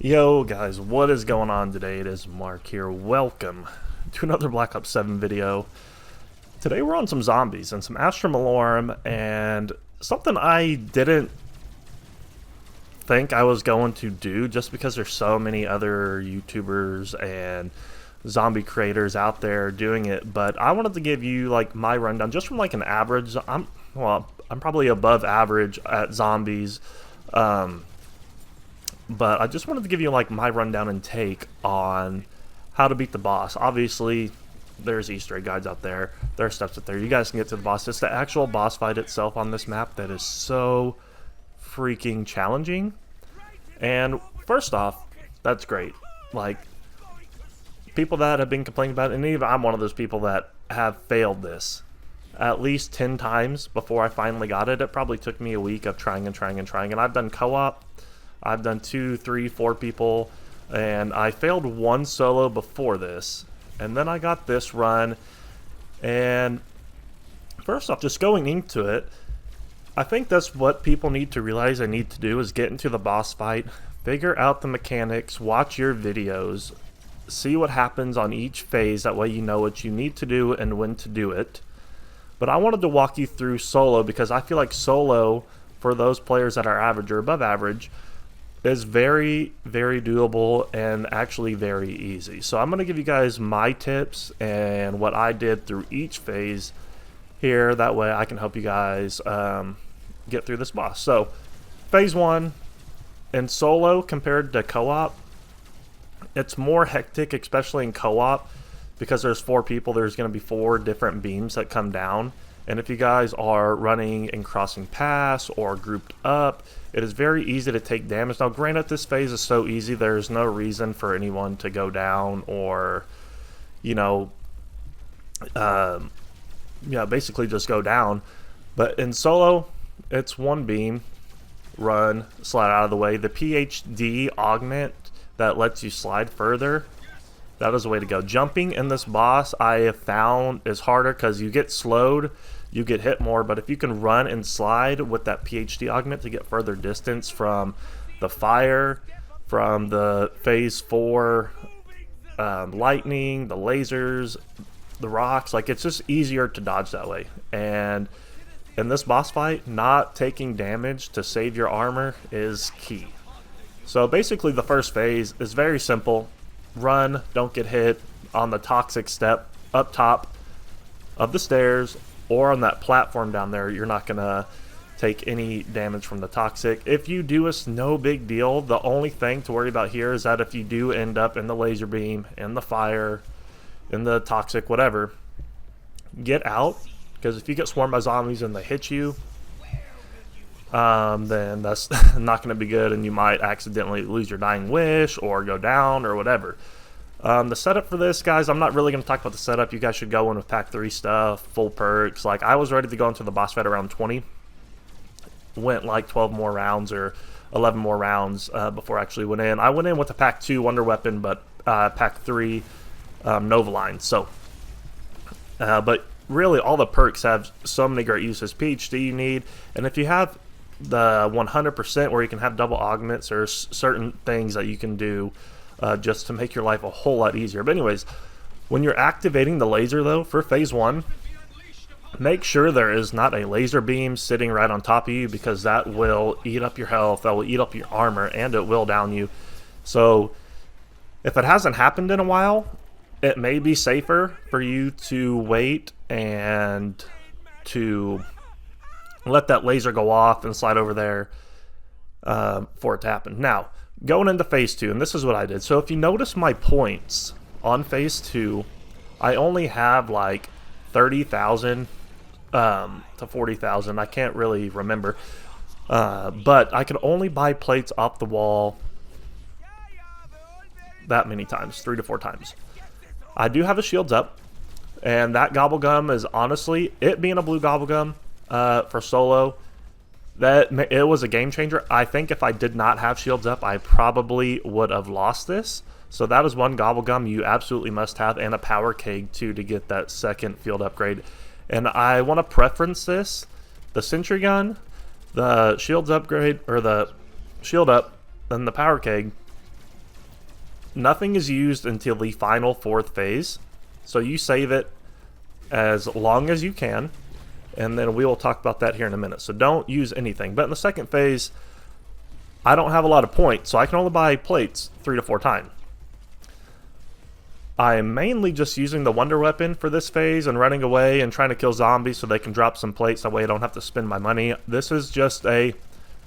Yo guys, what is going on today? It is Mark here. Welcome to another Black Ops 7 video. Today we're on some zombies and some Astra Malorum, and something I didn't think I was going to do just because there's so many other YouTubers and zombie creators out there doing it, but I wanted to give you like my rundown just from like an average. I'm probably above average at zombies. But I just wanted to give you like my rundown and take on how to beat the boss. Obviously, there's Easter egg guides out there. There are steps out there. You guys can get to the boss. It's the actual boss fight itself on this map that is so freaking challenging. And first off, that's great. Like, people that have been complaining about it, and even I'm one of those people that have failed this at least 10 times before I finally got it. It probably took me a week of trying and trying and trying. And I've done co-op. I've done 2, 3, 4 people, and I failed one solo before this, and then I got this run. And first off, just going into it, I think that's what people need to realize they need to do is get into the boss fight, figure out the mechanics, watch your videos, see what happens on each phase. That way you know what you need to do and when to do it. But I wanted to walk you through solo because I feel like solo, for those players that are average or above average, is very, very doable and actually very easy. So I'm going to give you guys my tips and what I did through each phase here. That way I can help you guys get through this boss. So phase 1 in solo compared to co-op, it's more hectic, especially in co-op, because there's 4 people. There's going to be 4 different beams that come down. And if you guys are running and crossing paths or grouped up, it is very easy to take damage. Now, granted, this phase is so easy, there's no reason for anyone to go down or, you know, basically just go down. But in solo, it's 1 beam, run, slide out of the way. The PhD augment that lets you slide further, that is the way to go. Jumping in this boss, I have found, is harder because you get slowed, you get hit more. But if you can run and slide with that PhD augment to get further distance from the fire, from the phase 4 lightning, the lasers, the rocks, like it's just easier to dodge that way. And in this boss fight, not taking damage to save your armor is key. So basically the first phase is very simple. Run, don't get hit on the toxic step up top of the stairs or on that platform down there. You're not gonna take any damage from the toxic. If you do, it's no big deal. The only thing to worry about here is that if you do end up in the laser beam, in the fire, in the toxic, whatever, get out, because if you get swarmed by zombies and they hit you, then that's not going to be good, and you might accidentally lose your dying wish or go down or whatever. The setup for this, guys, I'm not really going to talk about the setup. You guys should go in with pack 3 stuff, full perks. Like, I was ready to go into the boss fight around 20. Went like 12 more rounds or 11 more rounds before I actually went in. I went in with a pack 2 wonder weapon, but pack 3 Nova line. So, but really all the perks have so many great uses. PhD you need, and if you have the 100% where you can have double augments or certain things that you can do just to make your life a whole lot easier. But anyways, when you're activating the laser though for phase 1, make sure there is not a laser beam sitting right on top of you, because that will eat up your health, that will eat up your armor, and it will down you. So if it hasn't happened in a while, it may be safer for you to wait and to let that laser go off and slide over there for it to happen. Now, going into phase 2, and this is what I did. So if you notice my points on phase 2, I only have like 30,000 to 40,000. I can't really remember. But I can only buy plates off the wall that many times, 3 to 4 times. I do have a shields up, and that gobblegum is honestly, it being a blue gobblegum, for solo, that it was a game changer. I think if I did not have shields up, I probably would have lost this. So that is one gobblegum you absolutely must have, and a power keg too to get that second field upgrade. And I want to preference this: the sentry gun, the shields upgrade, or the shield up, and the power keg nothing is used until the final 4th phase. So you save it as long as you can, and then we will talk about that here in a minute. So don't use anything. But in the 2nd phase, I don't have a lot of points, so I can only buy plates 3 to 4 times. I am mainly just using the Wonder Weapon for this phase and running away and trying to kill zombies so they can drop some plates. That way I don't have to spend my money. This is just a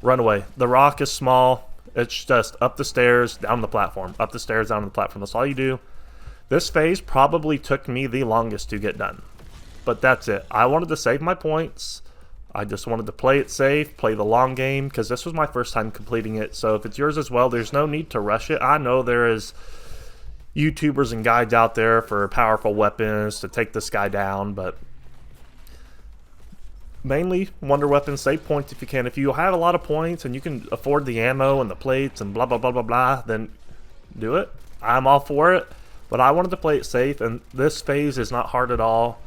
runaway. The rock is small. It's just up the stairs, down the platform. Up the stairs, down the platform. That's all you do. This phase probably took me the longest to get done. But that's it. I wanted to save my points. I just wanted to play it safe, play the long game, because this was my first time completing it. So if it's yours as well, there's no need to rush it. I know there is YouTubers and guides out there for powerful weapons to take this guy down, but mainly Wonder Weapons, save points if you can. If you have a lot of points and you can afford the ammo and the plates and blah blah blah blah blah, then do it. I'm all for it, but I wanted to play it safe, and this phase is not hard at all.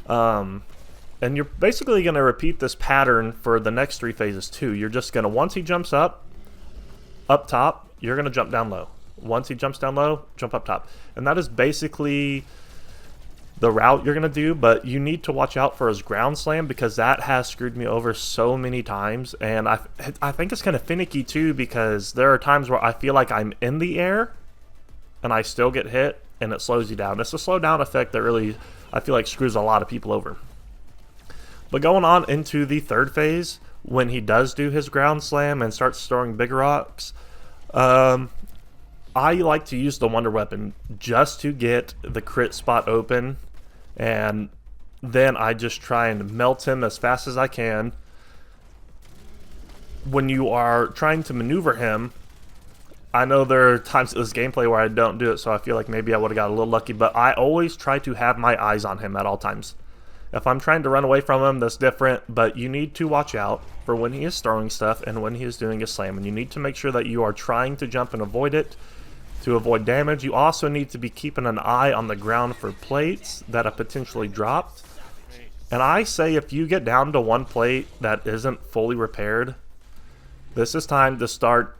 And you're basically going to repeat this pattern for the next 3 phases too. You're just going to, once he jumps up top, you're going to jump down low. Once he jumps down low, jump up top. And that is basically the route you're going to do, but you need to watch out for his ground slam, because that has screwed me over so many times. And I think it's kind of finicky too, because there are times where I feel like I'm in the air and I still get hit and it slows you down. It's a slow down effect that really, I feel like, screws a lot of people over. But going on into the 3rd phase, when he does do his ground slam and starts throwing big rocks, I like to use the Wonder Weapon just to get the crit spot open, and then I just try and melt him as fast as I can. When you are trying to maneuver him, I know there are times in this gameplay where I don't do it, so I feel like maybe I would have got a little lucky, but I always try to have my eyes on him at all times. If I'm trying to run away from him, that's different, but you need to watch out for when he is throwing stuff and when he is doing a slam, and you need to make sure that you are trying to jump and avoid it to avoid damage. You also need to be keeping an eye on the ground for plates that have potentially dropped. And I say if you get down to 1 plate that isn't fully repaired, this is time to start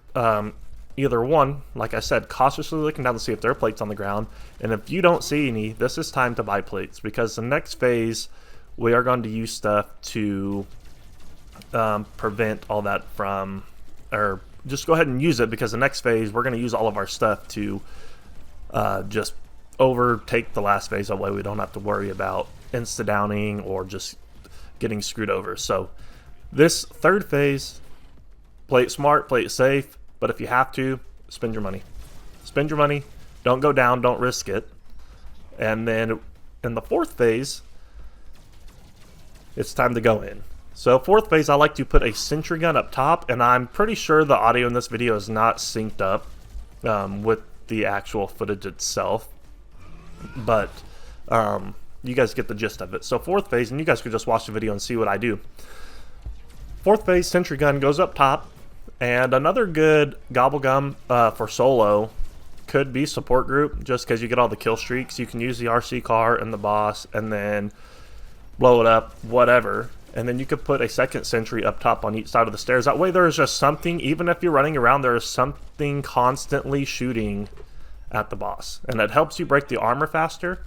either one, like I said, cautiously looking down to see if there are plates on the ground, and if you don't see any, this is time to buy plates, because the next phase we are going to use stuff to prevent all that from, or just go ahead and use it, because the next phase we're going to use all of our stuff to just overtake the last phase. That way we don't have to worry about insta-downing or just getting screwed over. So this 3rd phase, play it smart, play it safe, but if you have to, spend your money. Spend your money, don't go down, don't risk it. And then in the 4th phase, it's time to go in. So 4th phase, I like to put a sentry gun up top, and I'm pretty sure the audio in this video is not synced up with the actual footage itself, but you guys get the gist of it. So 4th phase, and you guys could just watch the video and see what I do. 4th phase, sentry gun goes up top, and another good gobblegum for solo could be support group, just because you get all the kill streaks. You can use the RC car and the boss and then blow it up, whatever. And then you could put a 2nd sentry up top on each side of the stairs. That way there's just something, even if you're running around, there is something constantly shooting at the boss. And that helps you break the armor faster.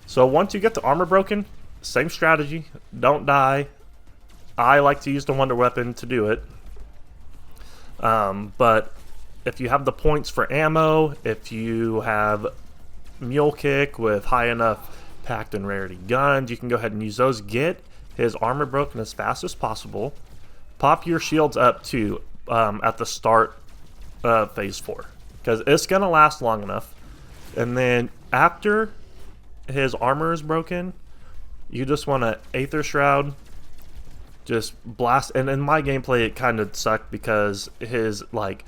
So once you get the armor broken, same strategy, don't die. I like to use the Wonder Weapon to do it. But if you have the points for ammo, if you have Mule Kick with high enough packed and rarity guns, you can go ahead and use those. Get his armor broken as fast as possible. Pop your shields up too at the start of phase 4, because it's gonna last long enough. And then after his armor is broken, you just want to Aether Shroud, just blast. And in my gameplay it kind of sucked because his like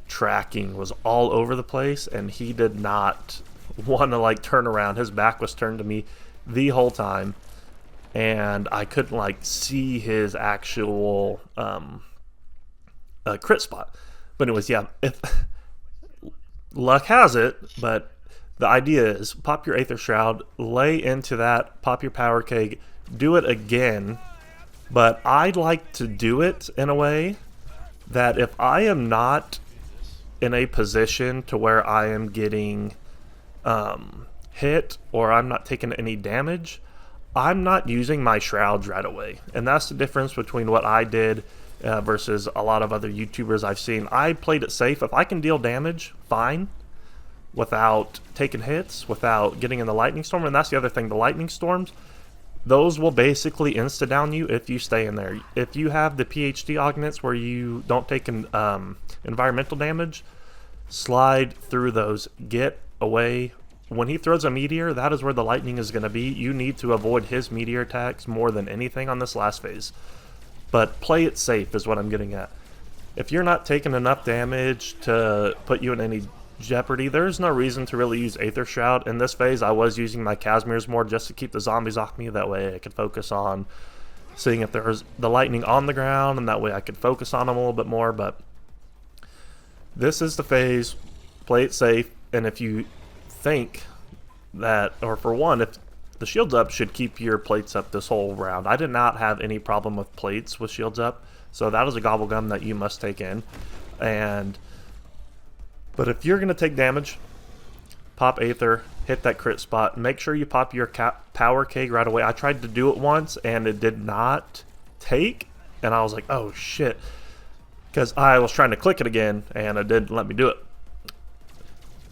tracking was all over the place and he did not want to like turn around. His back was turned to me the whole time, and I couldn't like see his actual crit spot. But anyways, yeah, if luck has it, but the idea is pop your Aether Shroud, lay into that, pop your Power Keg, do it again. But I'd like to do it in a way that if I am not in a position to where I am getting hit or I'm not taking any damage, I'm not using my shrouds right away. And that's the difference between what I did versus a lot of other YouTubers I've seen. I played it safe. If I can deal damage, fine, without taking hits, without getting in the lightning storm. And that's the other thing, the lightning storms, those will basically insta-down you if you stay in there. If you have the PhD augments where you don't take environmental damage, slide through those. Get away. When he throws a meteor, that is where the lightning is going to be. You need to avoid his meteor attacks more than anything on this last phase. But play it safe is what I'm getting at. If you're not taking enough damage to put you in any jeopardy, there's no reason to really use Aether Shroud. In this phase, I was using my Casimirs more just to keep the zombies off me. That way I could focus on seeing if there was the lightning on the ground, and that way I could focus on them a little bit more. But this is the phase. Play it safe. And if you think that, or for one, if the shields up should keep your plates up this whole round. I did not have any problem with plates with shields up, so that is a gobble gum that you must take in. But if you're going to take damage, pop Aether, hit that crit spot, make sure you pop your power keg right away. I tried to do it once and it did not take, and I was like, oh shit, because I was trying to click it again and it didn't let me do it.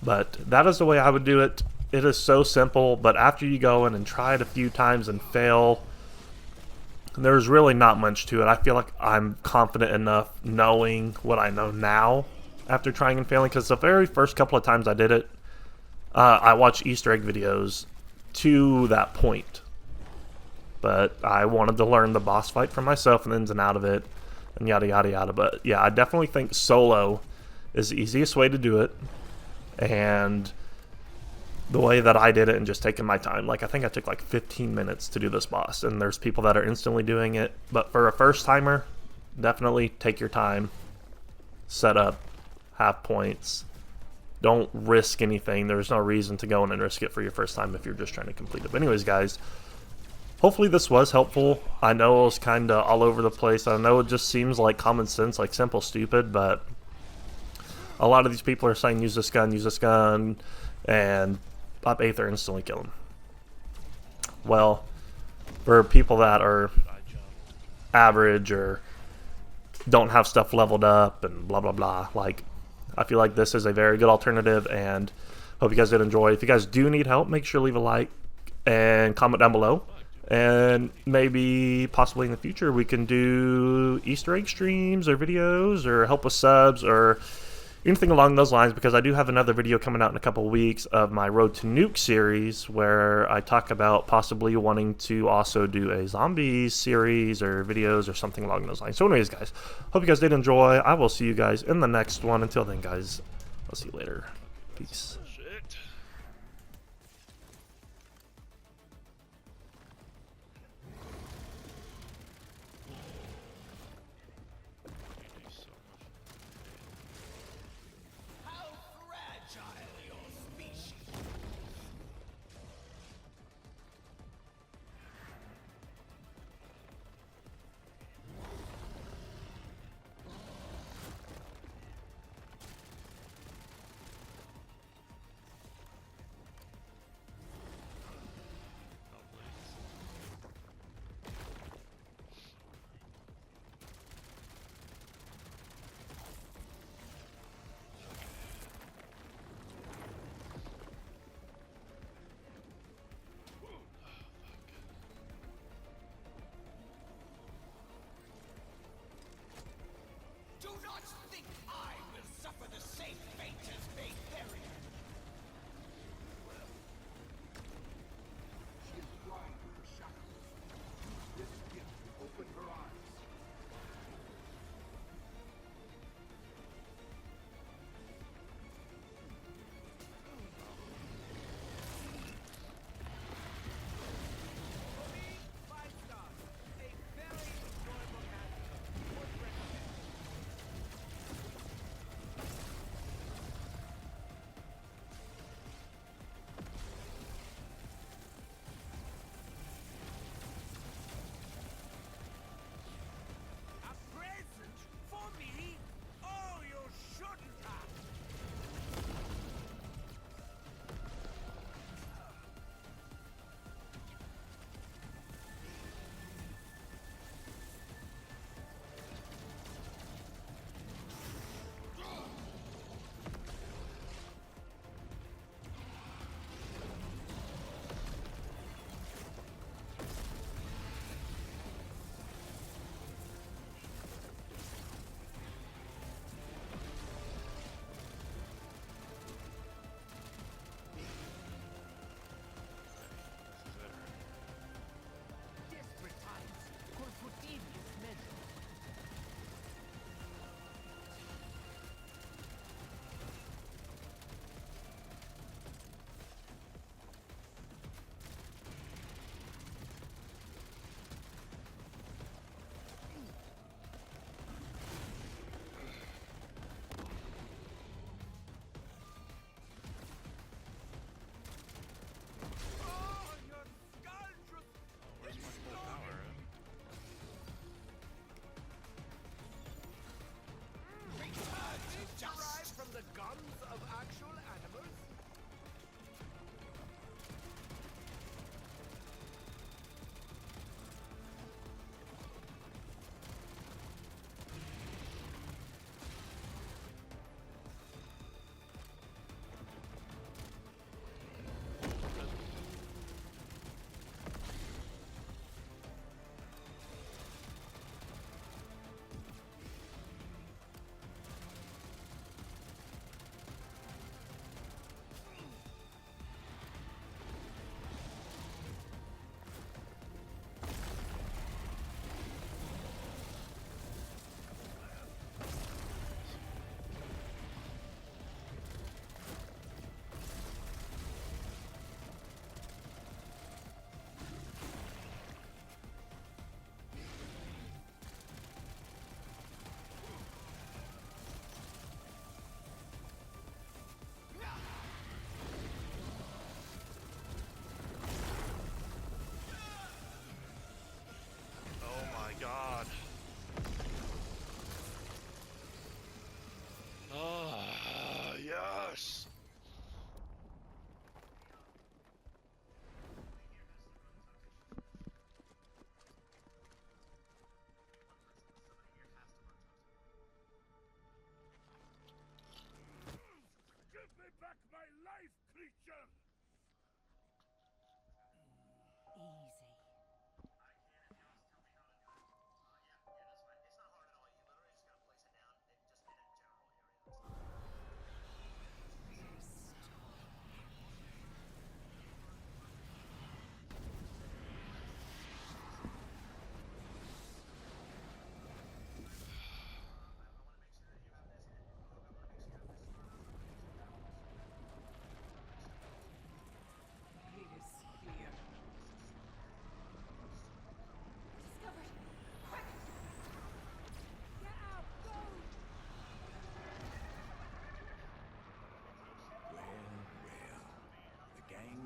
But that is the way I would do it. It is so simple, but after you go in and try it a few times and fail, there's really not much to it. I feel like I'm confident enough knowing what I know now after trying and failing, because the very first couple of times I did it, I watched Easter egg videos to that point. But I wanted to learn the boss fight for myself and the ins and out of it, and yada yada yada. But yeah, I definitely think solo is the easiest way to do it. And the way that I did it and just taking my time, like I think I took like 15 minutes to do this boss, and there's people that are instantly doing it. But for a first timer, definitely take your time, set up, have points, don't risk anything. There's no reason to go in and risk it for your first time if you're just trying to complete it. But anyways, guys, hopefully this was helpful. I know it was kind of all over the place. I know it just seems like common sense, like simple stupid, but a lot of these people are saying use this gun, and pop Aether, instantly kill him. Well, for people that are average or don't have stuff leveled up and blah blah blah, like, I feel like this is a very good alternative, and hope you guys did enjoy. If you guys do need help, make sure to leave a like and comment down below, and maybe possibly in the future we can do Easter egg streams or videos or help with subs or anything along those lines, because I do have another video coming out in a couple of weeks of my Road to Nuke series where I talk about possibly wanting to also do a zombies series or videos or something along those lines. So anyways, guys, hope you guys did enjoy. I will see you guys in the next one. Until then, guys, I'll see you later. Peace.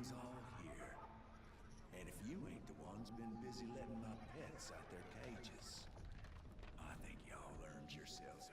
everything's all here. And if you ain't the ones been busy letting my pets out their cages, I think y'all earned yourselves